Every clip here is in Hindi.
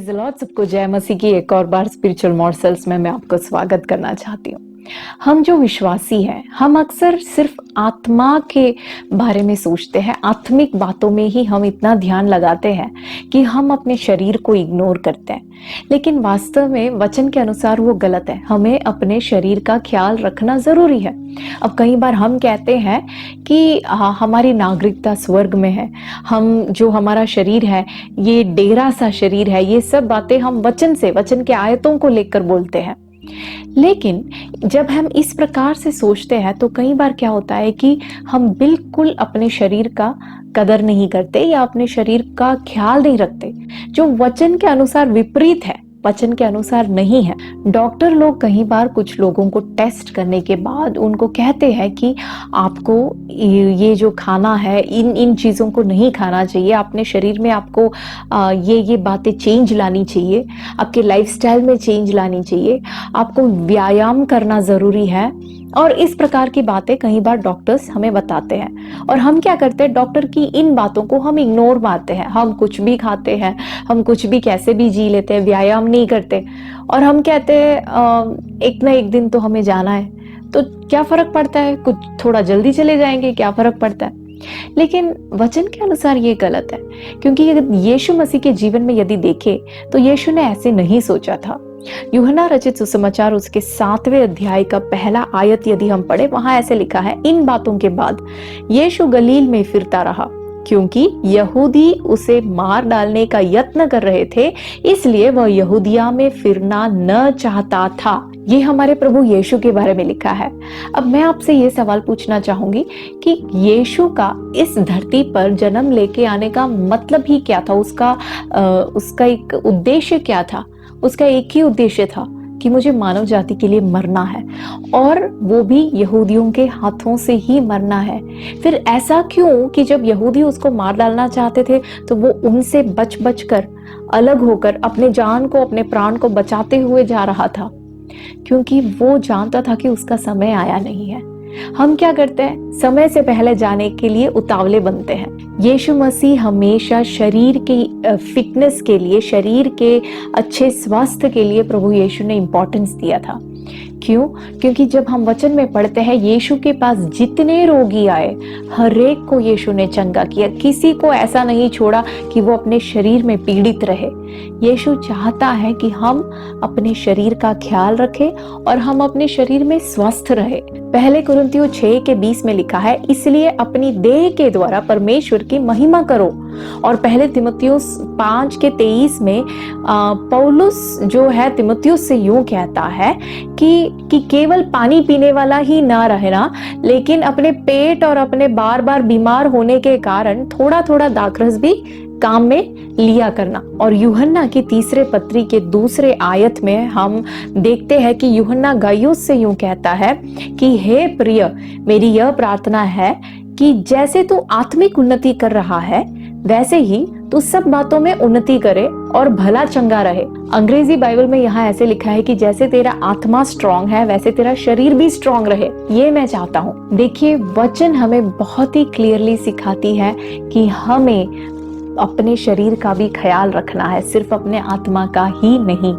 Praise the Lord. सबको जय मसीह की एक और बार स्पिरिचुअल मॉर्सल्स में मैं आपको स्वागत करना चाहती हूँ। हम जो विश्वासी हैं, हम अक्सर सिर्फ आत्मा के बारे में सोचते हैं, आत्मिक बातों में ही हम इतना ध्यान लगाते हैं कि हम अपने शरीर को इग्नोर करते हैं। लेकिन वास्तव में वचन के अनुसार वो गलत है। हमें अपने शरीर का ख्याल रखना जरूरी है। अब कई बार हम कहते हैं कि हमारी नागरिकता स्वर्ग में है, हम जो हमारा शरीर है ये डेरा सा शरीर है, ये सब बातें हम वचन के आयतों को लेकर बोलते हैं। लेकिन जब हम इस प्रकार से सोचते हैं तो कई बार क्या होता है कि हम बिल्कुल अपने शरीर का कदर नहीं करते या अपने शरीर का ख्याल नहीं रखते, जो वचन के अनुसार विपरीत है, वचन के अनुसार नहीं है। डॉक्टर लोग कई बार कुछ लोगों को टेस्ट करने के बाद उनको कहते हैं कि आपको ये जो खाना है, इन चीज़ों को नहीं खाना चाहिए, अपने शरीर में आपको ये बातें चेंज लानी चाहिए, आपके लाइफस्टाइल में चेंज लानी चाहिए, आपको व्यायाम करना ज़रूरी है। और इस प्रकार की बातें कई बार डॉक्टर्स हमें बताते हैं और हम क्या करते हैं, डॉक्टर की इन बातों को हम इग्नोर मारते हैं। हम कुछ भी खाते हैं, हम कुछ भी कैसे भी जी लेते हैं, व्यायाम नहीं करते और हम कहते हैं एक ना एक दिन तो हमें जाना है, तो क्या फर्क पड़ता है, कुछ थोड़ा जल्दी चले जाएंगे, क्या फर्क पड़ता है। लेकिन वचन के अनुसार ये गलत है, क्योंकि यीशु मसीह के जीवन में यदि देखें तो यीशु ने ऐसे नहीं सोचा था। यूहन्ना रचित सुसमाचार उसके 7वें अध्याय का पहला आयत यदि हम पढ़े, वहां ऐसे लिखा है, इन बातों के बाद यीशु गलील में फिरता रहा, क्योंकि यहूदी उसे मार डालने का यत्न कर रहे थे, इसलिए वह यहूदिया में फिरना न चाहता था। ये हमारे प्रभु यीशु के बारे में लिखा है। अब मैं आपसे ये सवाल पूछना चाहूंगी कि यीशु का इस धरती पर जन्म लेके आने का मतलब ही क्या था, उसका एक उद्देश्य क्या था। उसका एक ही उद्देश्य था कि मुझे मानव जाति के लिए मरना है, और वो भी यहूदियों के हाथों से ही मरना है। फिर ऐसा क्यों कि जब यहूदी उसको मार डालना चाहते थे तो वो उनसे बच कर, अलग होकर अपने जान को, अपने प्राण को बचाते हुए जा रहा था, क्योंकि वो जानता था कि उसका समय आया नहीं है। हम क्या करते हैं, समय से पहले जाने के लिए उतावले बनते हैं। यीशु मसीह हमेशा शरीर की फिटनेस के लिए, शरीर के अच्छे स्वास्थ्य के लिए प्रभु यीशु ने इंपॉर्टेंस दिया था। क्यों? क्योंकि जब हम वचन में पढ़ते हैं, यीशु के पास जितने रोगी आए, हर एक को यीशु ने चंगा किया, किसी को ऐसा नहीं छोड़ा कि वो अपने शरीर में पीड़ित रहे। यीशु चाहता है कि हम अपने शरीर का ख्याल रखें और हम अपने शरीर में स्वस्थ रहे। पहले कुरिन्थियों 6:20 में लिखा है, इसलिए अपनी देह के द्वारा परमेश्वर की महिमा करो। और पहले तीमुथियुस 5:23 में पौलुस जो है तीमुथियुस से यूं कहता है कि केवल पानी पीने वाला ही ना रहना, लेकिन अपने पेट और अपने बार बार बीमार होने के कारण थोड़ा थोड़ा दाखरस भी काम में लिया करना। और यूहन्ना की 3 पत्री के 2 आयत में हम देखते हैं कि यूहन्ना गायुस से यूं कहता है कि हे प्रिय, मेरी यह प्रार्थना है कि जैसे तू आत्मिक उन्नति कर रहा है, वैसे ही तू सब बातों में उन्नति करे और भला चंगा रहे। अंग्रेजी बाइबल में यहाँ ऐसे लिखा है कि जैसे तेरा आत्मा स्ट्रांग है, वैसे तेरा शरीर भी स्ट्रांग रहे। ये मैं चाहता हूँ। देखिए, वचन हमें बहुत ही क्लियरली सिखाती है कि हमें अपने शरीर का भी ख्याल रखना है, सिर्फ अपने आत्मा का ही नहीं।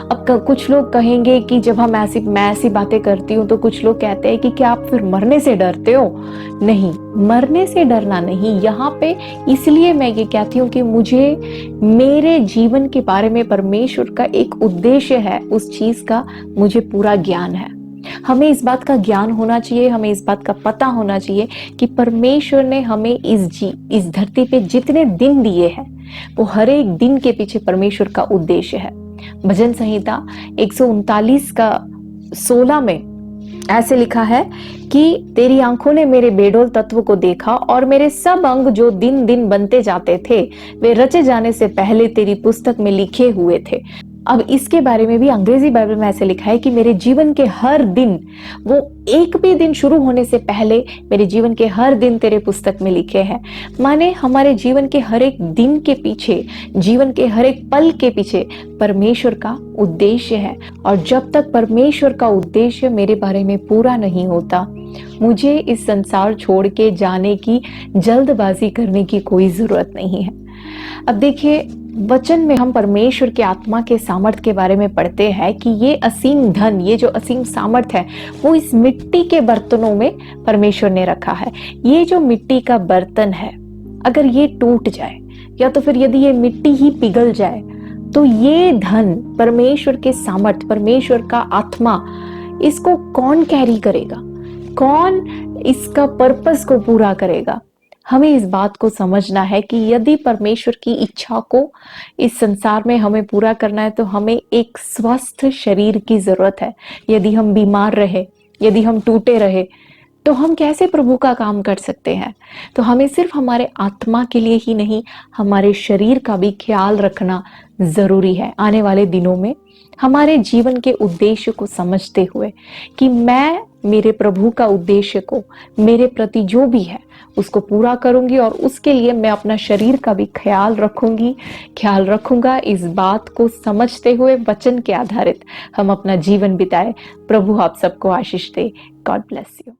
अब कुछ लोग कहेंगे कि जब मैं ऐसी बातें करती हूँ तो कुछ लोग कहते हैं कि क्या आप फिर मरने से डरते हो? नहीं, मरने से डरना नहीं। यहाँ पे इसलिए मैं ये कहती हूँ कि मेरे जीवन के बारे में परमेश्वर का एक उद्देश्य है, उस चीज का मुझे पूरा ज्ञान है। हमें इस बात का ज्ञान होना चाहिए, हमें इस बात का पता होना चाहिए कि परमेश्वर ने हमें इस धरती पे जितने दिन दिए हैं, वो हर एक दिन के पीछे परमेश्वर का उद्देश्य है। भजन संहिता 139:16 में ऐसे लिखा है कि तेरी आंखों ने मेरे बेडौल तत्व को देखा और मेरे सब अंग जो दिन दिन बनते जाते थे, वे रचे जाने से पहले तेरी पुस्तक में लिखे हुए थे। अब इसके बारे में भी अंग्रेजी बाइबल में ऐसे लिखा है कि मेरे जीवन के हर दिन, वो एक भी दिन शुरू होने से पहले मेरे जीवन के हर दिन तेरे पुस्तक में लिखे हैं। माने हमारे जीवन के हर एक दिन के पीछे, जीवन के हर एक पल के पीछे परमेश्वर का उद्देश्य है। और जब तक परमेश्वर का उद्देश्य मेरे बारे में पूरा नहीं होता, मुझे इस संसार छोड़ के जाने की जल्दबाजी करने की कोई जरूरत नहीं है। अब देखिए, वचन में हम परमेश्वर की आत्मा के सामर्थ के बारे में पढ़ते हैं कि ये असीम धन, ये जो असीम सामर्थ है, वो इस मिट्टी के बर्तनों में परमेश्वर ने रखा है। ये जो मिट्टी का बर्तन है, अगर ये टूट जाए या तो फिर यदि ये मिट्टी ही पिघल जाए, तो ये धन, परमेश्वर के सामर्थ, परमेश्वर का आत्मा, इसको कौन कैरी करेगा? कौन इसका पर्पस को पूरा करेगा? हमें इस बात को समझना है कि यदि परमेश्वर की इच्छा को इस संसार में हमें पूरा करना है, तो हमें एक स्वस्थ शरीर की जरूरत है। यदि हम बीमार रहे, यदि हम टूटे रहे, तो हम कैसे प्रभु का काम कर सकते हैं? तो हमें सिर्फ हमारे आत्मा के लिए ही नहीं, हमारे शरीर का भी ख्याल रखना जरूरी है। आने वाले दिनों में हमारे जीवन के उद्देश्य को समझते हुए कि मैं मेरे प्रभु का उद्देश्य को, मेरे प्रति जो भी है, उसको पूरा करूंगी और उसके लिए मैं अपना शरीर का भी ख्याल रखूंगा। इस बात को समझते हुए वचन के आधारित हम अपना जीवन बिताए। प्रभु आप सबको आशीष दे। God bless you.